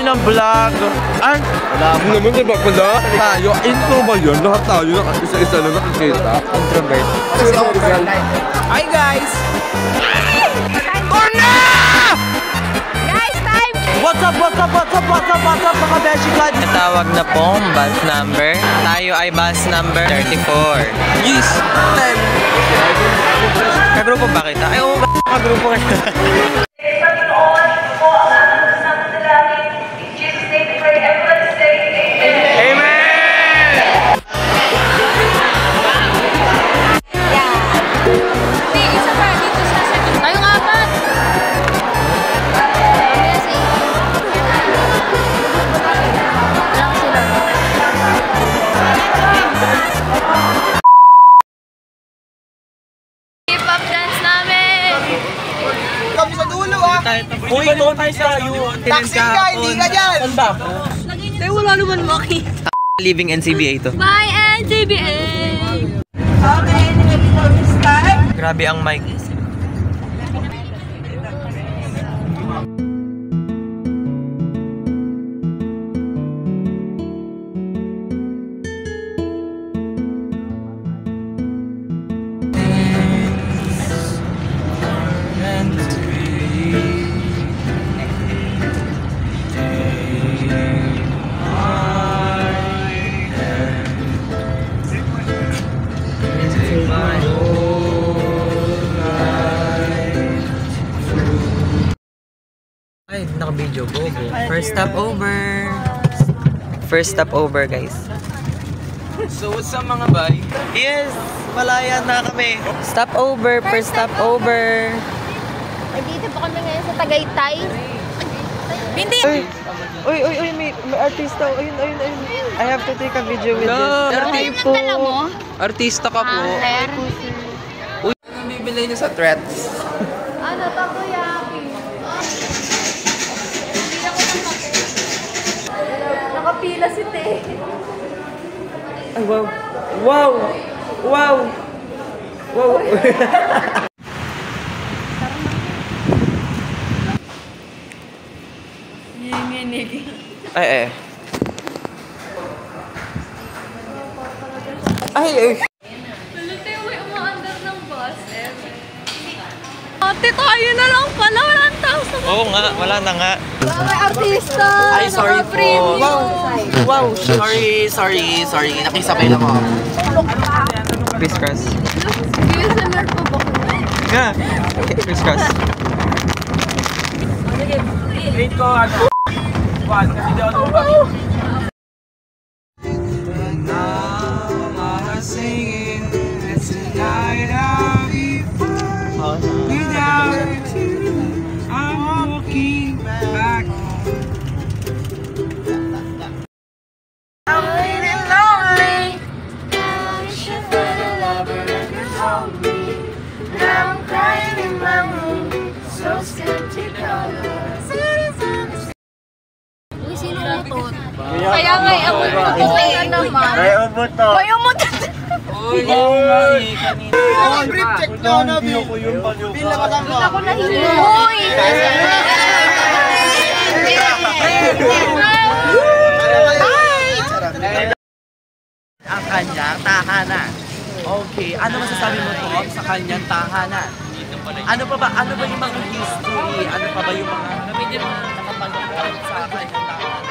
ng vlog. Ay, wala naman diba pala? Tayo, intro ba yun? Lahat tayo na isa-isa na nakikita. Introvert. Hi guys! Corna! Guys, time! What's up? Mga beshi guys! Natawag na pong bus number. Tayo ay bus number 34. Yes! 10! Kagrupo ba kita? Ay, oo, kagrupo kita. Uy, doon tayo sa Taxi ka, hindi ka dyan! Saan ba ako? Tayo wala naman makita. Living NCBA to. Bye, NCBA! Grabe ang mic. Ay, naka-video. Go. First stop over. First stop over, guys. So what's up mga bay? Yes! Malaya na kami. Stop over. First stop over. Nandito po kami ngayon sa Tagaytay. Hindi! Uy, may artista. Ayun. I have to take a video with this. Ayun ang dala mo. Artista ka po. Uy, anong bibili niyo sa threads? Ano, takoyaki. Nakapila si Te. Ay, wow. Nginginig. Ay. Lute, may umaandar ng bus. Ate, tayo na lang pala. Walang tao sa Oo nga, wala na nga. mga artista. Ay, sorry po. Wow. Sorry. Nakisabay lang ako. Crisscross. DSLR po ba ko? Nga. Crisscross. Rate ko ako. Kasi di ako Kaya nga, abot ko to. Kaya naman. Ay, ubot to. Kaya mo to. Uy, kanina. Brief check nyo na, Bill. Bill, Hindi ako nahihilig. Uy! Ang kanyang tahanan. Okay, ano masasabi mo to sa kanyang tahanan? Ano ba yung mga history? Ano pa ba yung mga nakapanood sa kanyang tahanan?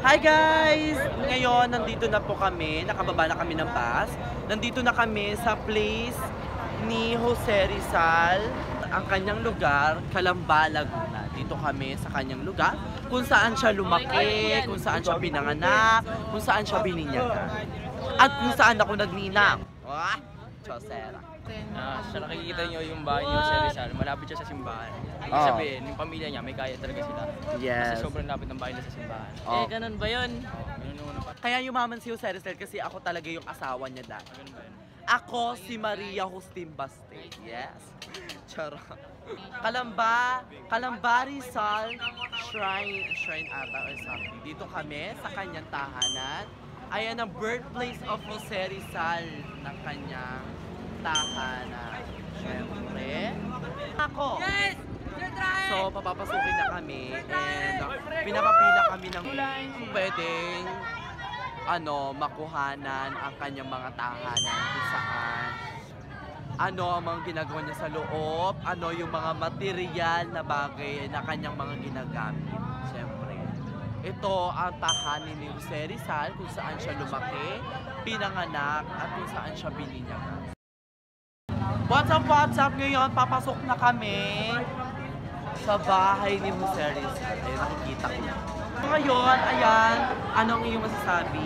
Hi guys! Ngayon, nandito na po kami, nakababa na kami ng bus. Nandito na kami sa place ni Jose Rizal. Ang kanyang lugar, Calamba, Laguna. Dito kami sa kanyang lugar, kung saan siya lumaki, kung saan siya pinanganak, kung saan siya bininyagan. At kung saan ako nagninang. Chosera. Sa nakikita nyo yung bahay niyo sa Rizal, malapit siya sa simbahan. Ibig sabihin, yung pamilya niya, may kaya talaga sila. Yes. Kasi sobrang lapit ng bahay nila sa simbahan. Ganun ba yun? Ganun naman ang Kaya yumaman si Jose Rizal kasi ako talaga yung asawa niya dati. ganun ba yun? Ako si Maria Justin Baste. Yes. Charot. Calamba Rizal Shrine ata or something. Dito kami sa kanyang tahanan. Ayan ang birthplace of Jose Rizal ng kanyang tahanan. Siyempre, ako. Yes! So, papapasukin na kami and pinapapila kami ng pwedeng makuhanan ang kanyang mga tahanan kung saan ang mga ginagawa niya sa loob, yung mga material na bagay na kanyang mga ginagamit. Siyempre, ito ang tahanin ni Jose Rizal kung saan siya lumaki, pinanganak at kung saan siya bininyagan. What's up? Ngayon, papasok na kami sa bahay ni Jose Rizal. Ayun, nakikita ko. Ngayon, ayan, anong iyong masasabi?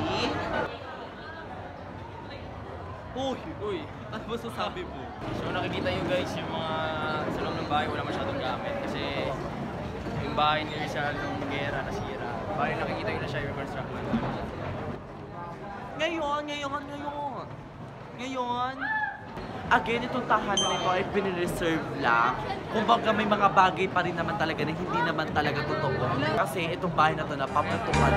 Uy, ano masasabi mo? So nakikita nyo guys yung mga sa loob ng bahay wala masyadong gamit kasi yung bahay ni Rizal nung gera nasira. Bali nakikita nyo na siya yung reconstruction. Ngayon, again, itong tahanan nito ay pinireserve lang. Kumbaga may mga bagay pa rin naman talaga na hindi naman talaga totoo. Kasi itong bahay na ito napapatukan.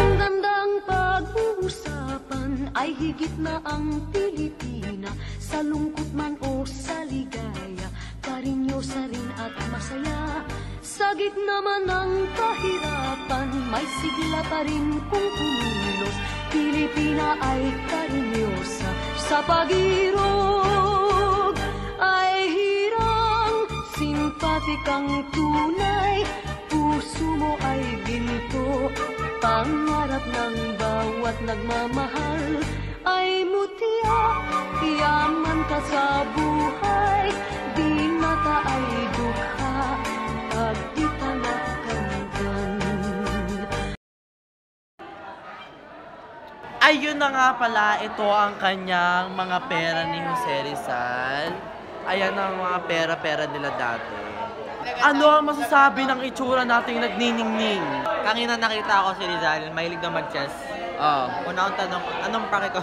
Ang gandang pag-uusapan ay higit na ang Pilipina. Sa lungkot man o sa ligaya, karinyosa rin at masaya. Sa gitna man ng kahirapan, may sigla pa rin kung kumilos. Pilipina ay karinyosa sa pag-irog. Ay hirang simpatikang tunay, puso mo ay ginto. Pangarap ng bawat nagmamahal ay mutya. Yaman ka sa buhay, di mata ay dukha, at di talakanggan. Ayun na nga pala, ito ang kanyang mga pera ni Jose Rizal. Ayan ang mga pera-pera nila dati. Ano ang masasabi ng itsura nating nagniningning? Kanina nakita ako si Rizal, mahilig na mag-chess. Una akong tanong, anong pake ko?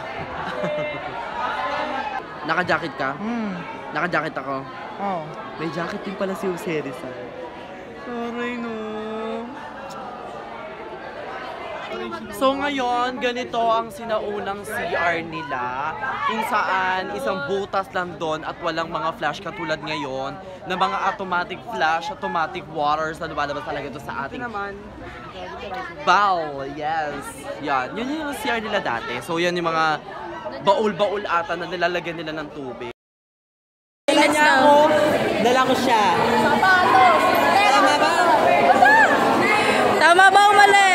Naka-jacket ka? Naka-jacket ako? Oo. May jacket din pala si Jose Rizal. Aray no. So ngayon, ganito ang sinaunang CR nila kung saan isang butas lang doon at walang mga flash katulad ngayon na mga automatic flash, automatic waters na lumalabas talaga ito sa ating bowl. Yes. Yan. Yun yung CR nila dati. So yan yung mga baul-baul ata na nilalagyan nila ng tubig. Dala niya ako. Dala ko siya. Sapatos! Tama ba? Tama ba o mali?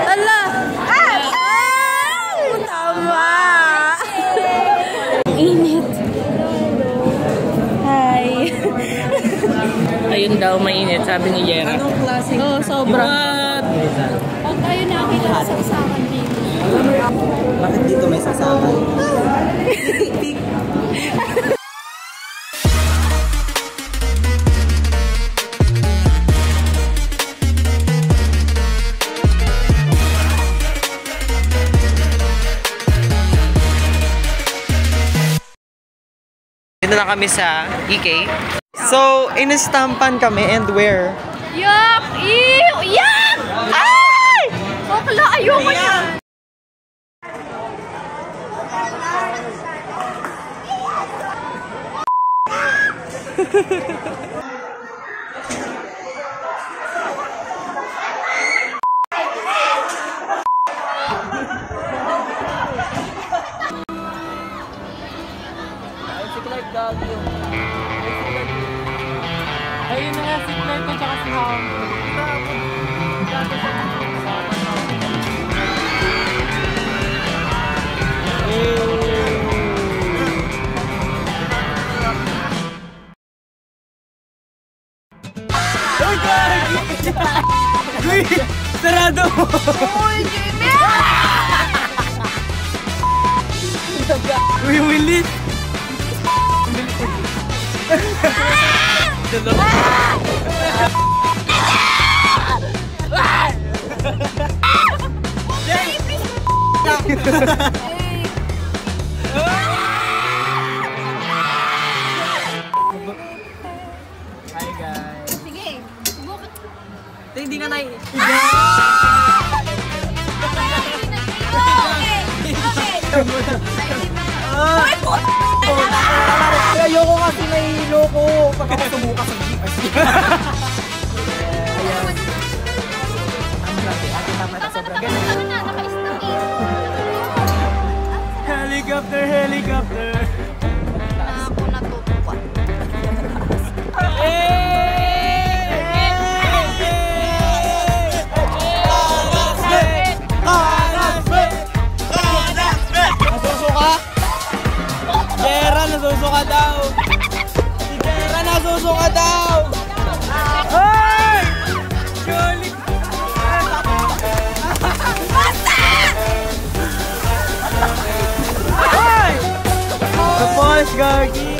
Hala. Tama! Init. Hi. Ayun daw, mainit, sabi ni Yera. Anong klaseng? Oo, sobra. Pag tayo nakita sa usapan dito. Bakit dito may sasakan? Dito na kami sa EK. So, inistampan kami and where? Yak! Ew! Yak! Ay! Bakla, ayoko yan! Ayun na nga, si Claire ko tsaka si Hao. Sarado! Uy, Willis! hindi nga nai... Ayoko kasi nahihilo ko pag ako sumuka sa GPS. Helicopter, helicopter. Ako natutuwa. Nasusuka? Jera, nasusuka daw. Si Jera, nasusuka daw. Hoy! Galing. Hoy! Tapos, gagi.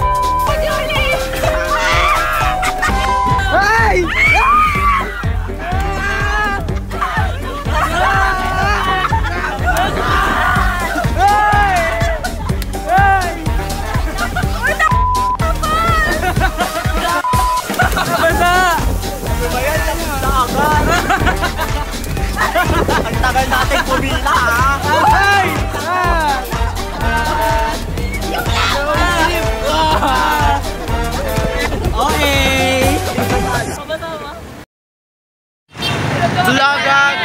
Hoy! Ang tagal natin pumila ha! Ay! Okay! Vlogan!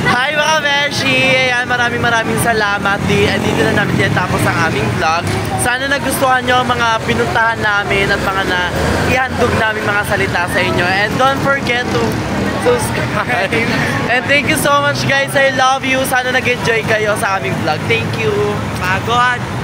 Hi mga Beshi! Ayan, maraming salamat. Dito na namin tinatapos ang aming vlog. Sana nagustuhan nyo ang mga pinuntahan namin at mga ihandog namin mga salita sa inyo. And don't forget to subscribe. And thank you so much guys. I love you. Sana nag-enjoy kayo sa aming vlog. Thank you. Pagod!